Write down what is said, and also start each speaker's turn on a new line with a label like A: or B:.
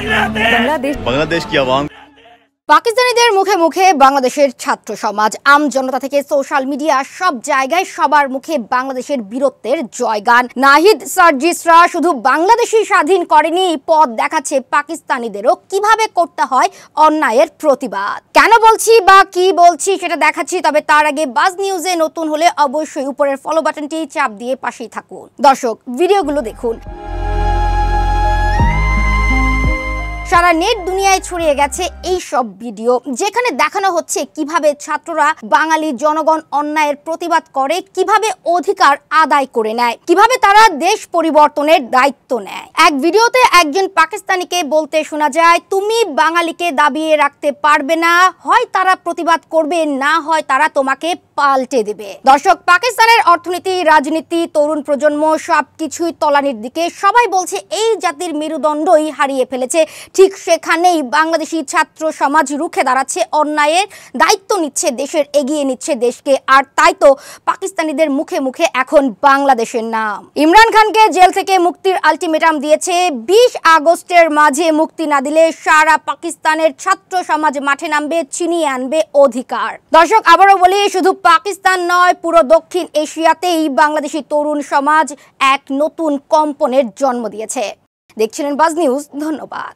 A: बांग्लादेश की आवाम
B: পাকিস্তানিদের মুখে মুখে বাংলাদেশের ছাত্র সমাজ আম জনতা থেকে সোশ্যাল মিডিয়া সব জায়গায় সবার মুখে বাংলাদেশের বীরত্বের জয়গান। নাহিদ সার্জিসরা শুধু বাংলাদেশই স্বাধীন করেনি, পথ দেখাচ্ছে পাকিস্তানিদেরও কিভাবে করতে হয় অন্যায়ের প্রতিবাদ। কেন বলছি বা কি বলছি সেটা দেখাচ্ছি, তবে তার আগে বাজ নিউজে নতুন হলে অবশ্যই উপরের ফলো বাটনটি চাপ দিয়ে পাশেই থাকুন। দর্শক, ভিডিওগুলো দেখুন। সারা নেট দুনিয়ায় ছড়িয়ে গেছে এই সব ভিডিও, যেখানে দেখানো হচ্ছে কিভাবে ছাত্ররা বাঙালি জনগণ অন্যায়ের প্রতিবাদ করে, কিভাবে অধিকার আদায় করে নেয়, কিভাবে তারা দেশ পরিবর্তনের দায়িত্ব নেয়। এক ভিডিওতে একজন পাকিস্তানিকে বলতে শোনা যায়, তুমি বাঙালিকে দাবিয়ে রাখতে পারবে না, হয় তারা প্রতিবাদ করবে, না হয় তারা তোমাকে পাল্টে দেবে। দর্শক, পাকিস্তানের অর্থনীতি, রাজনীতি, তরুণ প্রজন্ম সবকিছুই তলানির দিকে। সবাই বলছে এই জাতির মেরুদণ্ডই হারিয়ে ফেলেছে। ঠিক সেখানেই বাংলাদেশি ছাত্র সমাজ রুখে দাঁড়াচ্ছে, অন্যায়ের দায়িত্ব নিচ্ছে, দেশের এগিয়ে নিচ্ছে দেশকে। আর তাই তো পাকিস্তানিদের মুখে মুখে এখন বাংলাদেশের নাম। ইমরান খানকে জেল থেকে মুক্তির আলটিমেটাম দিয়েছে। 20 আগস্টের মাঝে মুক্তি না দিলে সারা পাকিস্তানের ছাত্র সমাজ মাঠে নামবে, ছিনিয়ে আনবে অধিকার। দর্শক, আবারও বলি, শুধু পাকিস্তান নয়, পুরো দক্ষিণ এশিয়াতেই বাংলাদেশি তরুণ সমাজ এক নতুন কম্পনের জন্ম দিয়েছে। দেখছিলেন বাজ নিউজ, ধন্যবাদ।